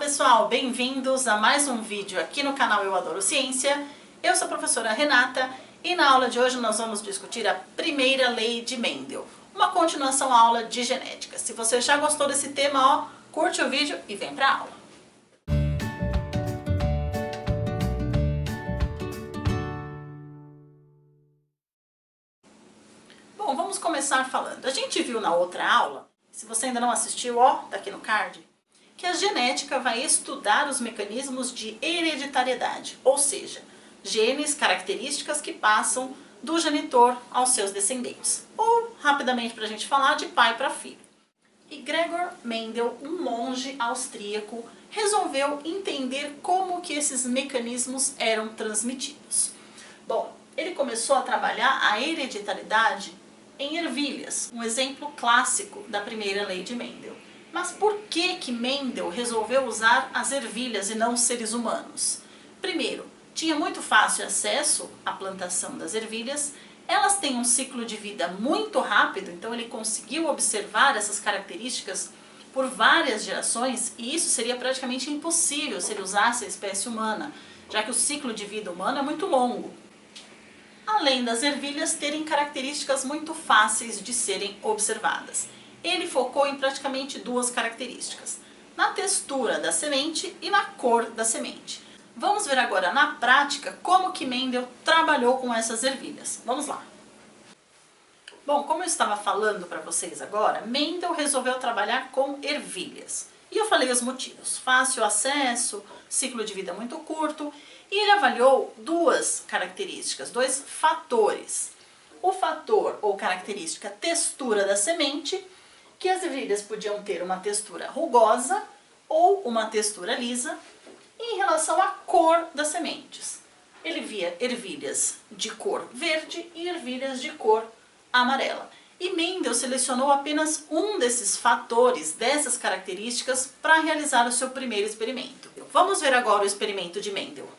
pessoal, bem-vindos a mais um vídeo aqui no canal Eu Adoro Ciência. Eu sou a professora Renata e na aula de hoje nós vamos discutir a primeira lei de Mendel, uma continuação à aula de genética. Se você já gostou desse tema, ó, curte o vídeo e vem pra aula. Bom, vamos começar falando. A gente viu na outra aula, se você ainda não assistiu, ó, tá aqui no card, que a genética vai estudar os mecanismos de hereditariedade, ou seja, genes, características que passam do genitor aos seus descendentes, ou, rapidamente para a gente falar, de pai para filho. E Gregor Mendel, um monge austríaco, resolveu entender como que esses mecanismos eram transmitidos. Bom, ele começou a trabalhar a hereditariedade em ervilhas, um exemplo clássico da primeira lei de Mendel. Mas por que Mendel resolveu usar as ervilhas e não os seres humanos? Primeiro, tinha muito fácil acesso à plantação das ervilhas, elas têm um ciclo de vida muito rápido, então ele conseguiu observar essas características por várias gerações e isso seria praticamente impossível se ele usasse a espécie humana, já que o ciclo de vida humano é muito longo. Além das ervilhas terem características muito fáceis de serem observadas. Ele focou em praticamente duas características, na textura da semente e na cor da semente. Vamos ver agora na prática como que Mendel trabalhou com essas ervilhas. Vamos lá. Bom, como eu estava falando para vocês agora, Mendel resolveu trabalhar com ervilhas. E eu falei os motivos, fácil acesso, ciclo de vida muito curto, e ele avaliou duas características, dois fatores. O fator ou característica textura da semente, que as ervilhas podiam ter uma textura rugosa ou uma textura lisa, e em relação à cor das sementes. Ele via ervilhas de cor verde e ervilhas de cor amarela. E Mendel selecionou apenas um desses fatores, dessas características, para realizar o seu primeiro experimento. Vamos ver agora o experimento de Mendel.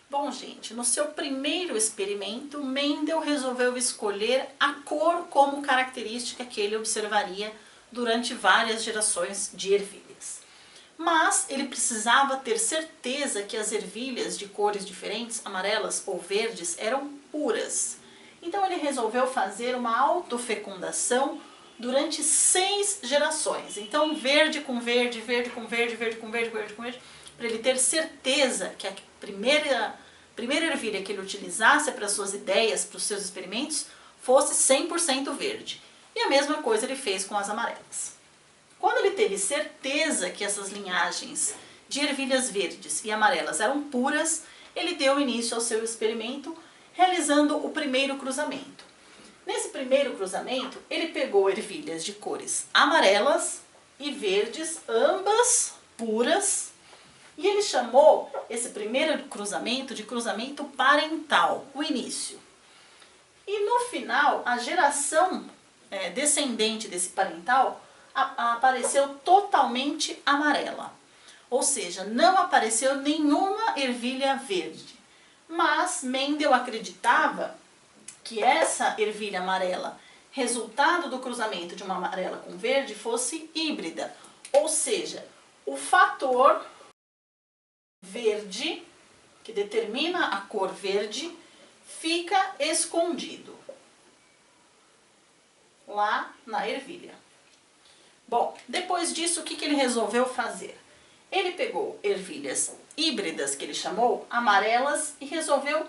Bom, gente, no seu primeiro experimento, Mendel resolveu escolher a cor como característica que ele observaria durante várias gerações de ervilhas. Mas ele precisava ter certeza que as ervilhas de cores diferentes, amarelas ou verdes, eram puras. Então ele resolveu fazer uma autofecundação durante 6 gerações. Então verde com verde, verde com verde, verde com verde, verde com verde, para ele ter certeza que a primeira ervilha que ele utilizasse para suas ideias, para os seus experimentos, fosse 100% verde. E a mesma coisa ele fez com as amarelas. Quando ele teve certeza que essas linhagens de ervilhas verdes e amarelas eram puras, ele deu início ao seu experimento, realizando o primeiro cruzamento. Nesse primeiro cruzamento, ele pegou ervilhas de cores amarelas e verdes, ambas puras, e ele chamou esse primeiro cruzamento de cruzamento parental, o início. E no final, a geração descendente desse parental apareceu totalmente amarela. Ou seja, não apareceu nenhuma ervilha verde. Mas Mendel acreditava que essa ervilha amarela, resultado do cruzamento de uma amarela com verde, fosse híbrida. Ou seja, o fator verde, que determina a cor verde, fica escondido lá na ervilha. Bom, depois disso, o que ele resolveu fazer? Ele pegou ervilhas híbridas, que ele chamou, amarelas, e resolveu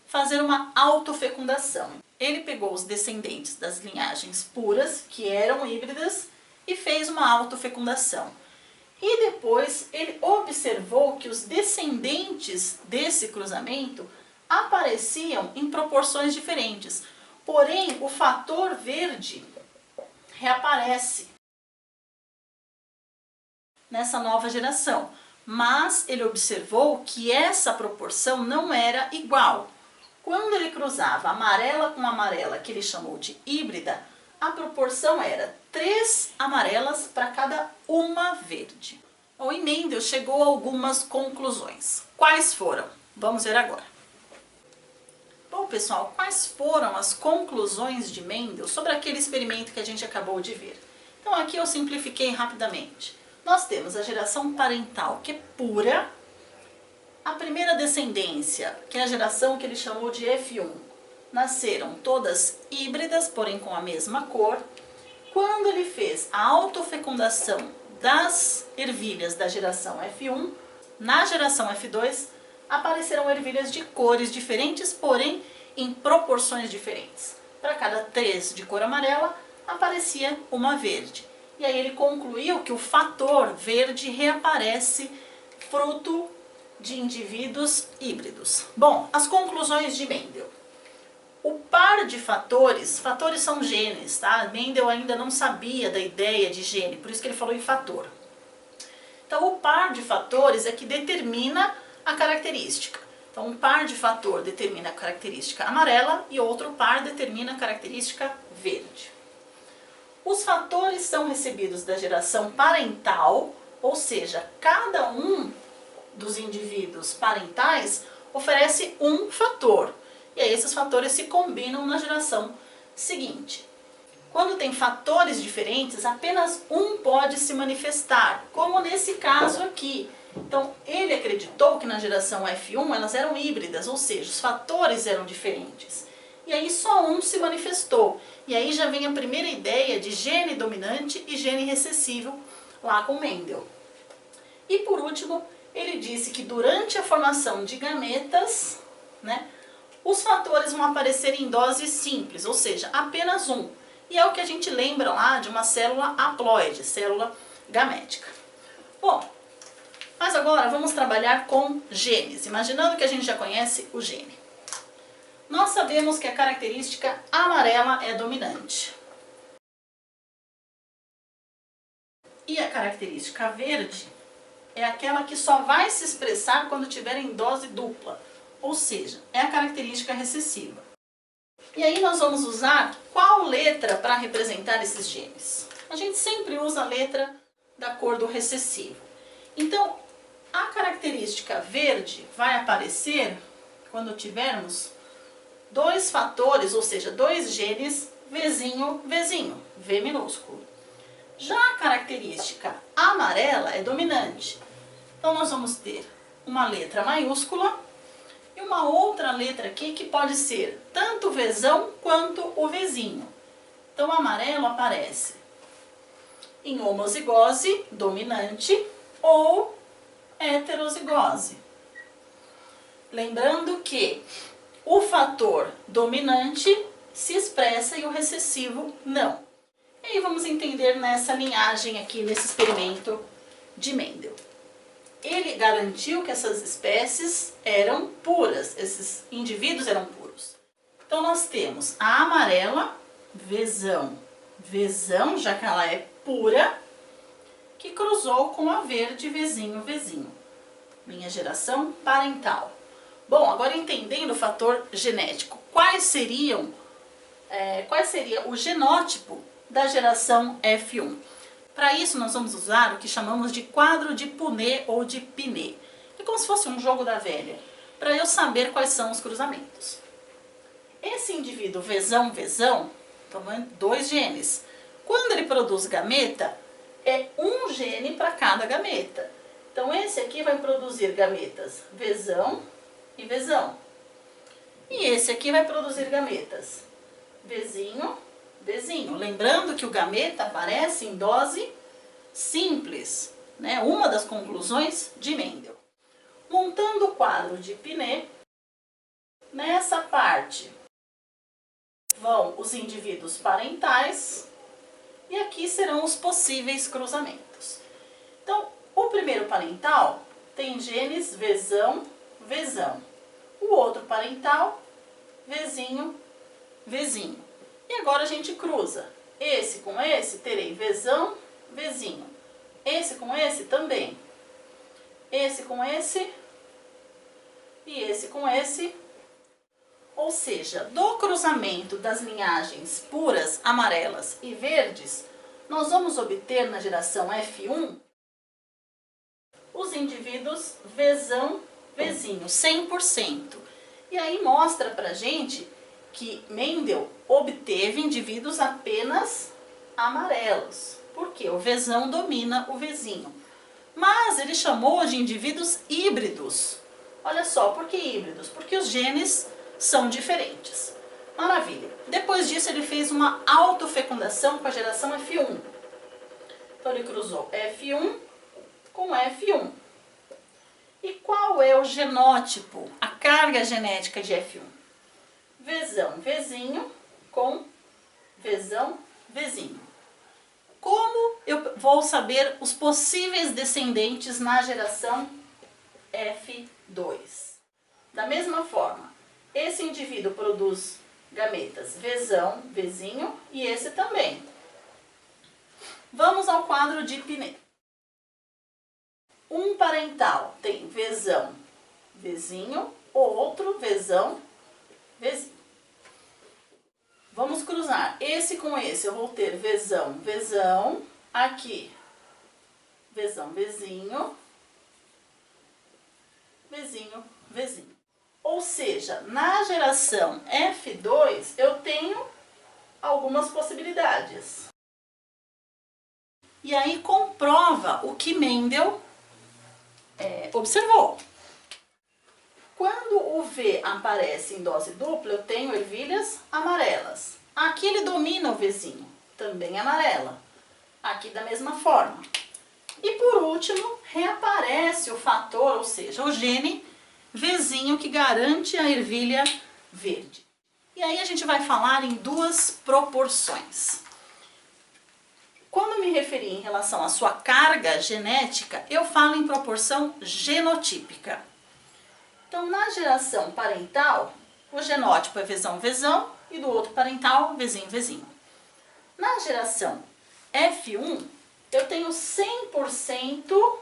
fazer uma autofecundação. Ele pegou os descendentes das linhagens puras, que eram híbridas, e fez uma autofecundação. E depois ele observou que os descendentes desse cruzamento apareciam em proporções diferentes. Porém, o fator verde reaparece nessa nova geração. Mas ele observou que essa proporção não era igual. Quando ele cruzava amarela com amarela, que ele chamou de híbrida, a proporção era 3 amarelas para cada uma verde. O Mendel chegou a algumas conclusões. Quais foram? Vamos ver agora. Bom, pessoal, quais foram as conclusões de Mendel sobre aquele experimento que a gente acabou de ver? Então aqui eu simplifiquei rapidamente. Nós temos a geração parental, que é pura. A primeira descendência, que é a geração que ele chamou de F1, nasceram todas híbridas, porém com a mesma cor. Quando ele fez a autofecundação das ervilhas da geração F1, na geração F2 apareceram ervilhas de cores diferentes, porém em proporções diferentes. Para cada 3 de cor amarela, aparecia uma verde. E aí ele concluiu que o fator verde reaparece fruto de indivíduos híbridos. Bom, as conclusões de Mendel. O par de fatores são genes, tá? Mendel ainda não sabia da ideia de gene, por isso que ele falou em fator. Então, o par de fatores é que determina a característica. Então, um par de fator determina a característica amarela e outro par determina a característica verde. Os fatores são recebidos da geração parental, ou seja, cada um dos indivíduos parentais oferece um fator. E aí esses fatores se combinam na geração seguinte. Quando tem fatores diferentes, apenas um pode se manifestar, como nesse caso aqui. Então, ele acreditou que na geração F1 elas eram híbridas, ou seja, os fatores eram diferentes. E aí só um se manifestou. E aí já vem a primeira ideia de gene dominante e gene recessivo lá com Mendel. E por último, ele disse que durante a formação de gametas, né, os fatores vão aparecer em doses simples, ou seja, apenas um. E é o que a gente lembra lá de uma célula haploide, célula gamética. Bom, mas agora vamos trabalhar com genes, imaginando que a gente já conhece o gene. Nós sabemos que a característica amarela é dominante. E a característica verde é aquela que só vai se expressar quando tiver em dose dupla, ou seja, é a característica recessiva. E aí nós vamos usar qual letra para representar esses genes? A gente sempre usa a letra da cor do recessivo. Então, a característica verde vai aparecer quando tivermos dois fatores, ou seja, dois genes Vzinho, Vzinho, V minúsculo. Já a característica amarela é dominante. Então nós vamos ter uma letra maiúscula e uma outra letra aqui que pode ser tanto o Vzão quanto o Vzinho. Então o amarelo aparece em homozigose, dominante, ou heterozigose. Lembrando que o fator dominante se expressa e o recessivo não. E aí vamos entender nessa linhagem aqui, nesse experimento de Mendel. Ele garantiu que essas espécies eram puras, esses indivíduos eram puros. Então nós temos a amarela, Vzão, Vzão, já que ela é pura, que cruzou com a verde, Vzinho, Vzinho. Minha geração parental. Bom, agora entendendo o fator genético, qual seria o genótipo da geração F1? Para isso nós vamos usar o que chamamos de quadro de Punnett ou de Pinet. É como se fosse um jogo da velha, para eu saber quais são os cruzamentos. Esse indivíduo Vzão, Vzão, então dois genes. Quando ele produz gameta, é um gene para cada gameta. Então esse aqui vai produzir gametas Vzão e Vzão. E esse aqui vai produzir gametas Vzinho, Vzinho. Lembrando que o gameta aparece em dose simples, né? Uma das conclusões de Mendel. Montando o quadro de Pinet, nessa parte vão os indivíduos parentais e aqui serão os possíveis cruzamentos. Então, o primeiro parental tem genes Vzão, Vzão. O outro parental, Vzinho, Vzinho. E agora a gente cruza. Esse com esse, terei Vzão, Vzinho. Esse com esse também. Esse com esse e esse com esse. Ou seja, do cruzamento das linhagens puras, amarelas e verdes, nós vamos obter na geração F1 os indivíduos Vzão, Vzinho, 100%. E aí mostra pra gente que Mendel obteve indivíduos apenas amarelos. porque o Vzão domina o Vzinho. Mas ele chamou de indivíduos híbridos. Olha só, por que híbridos? Porque os genes são diferentes. Maravilha. Depois disso ele fez uma autofecundação com a geração F1. Então ele cruzou F1 com F1. E qual é o genótipo, a carga genética de F1? Vzão, Vzinho com Vzão, Vzinho. Como eu vou saber os possíveis descendentes na geração F2? Da mesma forma, esse indivíduo produz gametas Vzão, Vzinho e esse também. Vamos ao quadro de Pinet. Um parental tem Vzão, Vzinho, o outro Vzão, Vzinho. Vamos cruzar esse com esse, eu vou ter Vzão, Vzão, aqui Vzão, Vzinho, Vzinho, Vzinho. Ou seja, na geração F2 eu tenho algumas possibilidades. E aí comprova o que Mendel observou. Quando o V aparece em dose dupla, eu tenho ervilhas amarelas. Aqui ele domina o Vzinho, também amarela. Aqui da mesma forma. E por último, reaparece o fator, ou seja, o gene Vzinho que garante a ervilha verde. E aí a gente vai falar em duas proporções. Quando me referi em relação à sua carga genética, eu falo em proporção genotípica. Então, na geração parental, o genótipo é Vzão, Vzão e do outro parental, Vzinho, Vzinho. Na geração F1, eu tenho 100%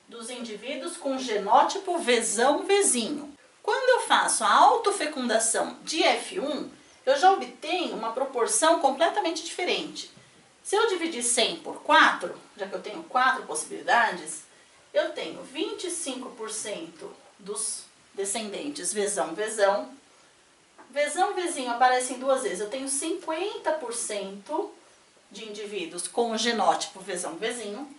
dos indivíduos com genótipo Vzão, Vzinho. Quando eu faço a autofecundação de F1, eu já obtenho uma proporção completamente diferente. Se eu dividir 100 por 4, já que eu tenho 4 possibilidades, eu tenho 25% dos descendentes Vzão, Vzão. Vzão, Vzinho aparecem duas vezes. Eu tenho 50% de indivíduos com o genótipo Vzão, Vzinho.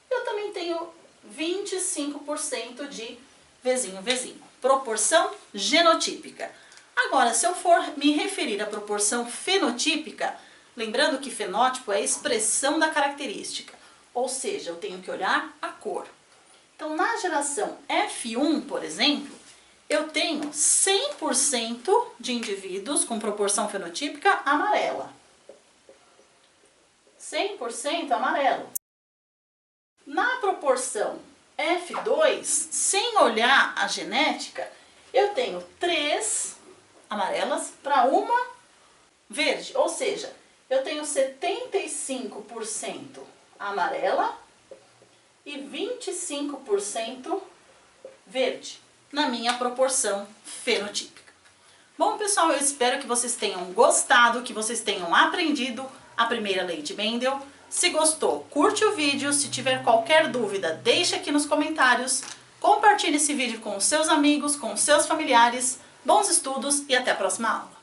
Eu também tenho 25% de Vzinho, Vzinho. Proporção genotípica. Agora, se eu for me referir à proporção fenotípica, lembrando que fenótipo é a expressão da característica. Ou seja, eu tenho que olhar a cor. Então, na geração F1, por exemplo, eu tenho 100% de indivíduos com proporção fenotípica amarela. 100% amarelo. Na proporção F2, sem olhar a genética, eu tenho 3 amarelas para uma verde. Ou seja, eu tenho 75% amarela e 25% verde, na minha proporção fenotípica. Bom, pessoal, eu espero que vocês tenham gostado, que vocês tenham aprendido a primeira lei de Mendel. Se gostou, curte o vídeo. Se tiver qualquer dúvida, deixe aqui nos comentários. Compartilhe esse vídeo com os seus amigos, com os seus familiares. Bons estudos e até a próxima aula!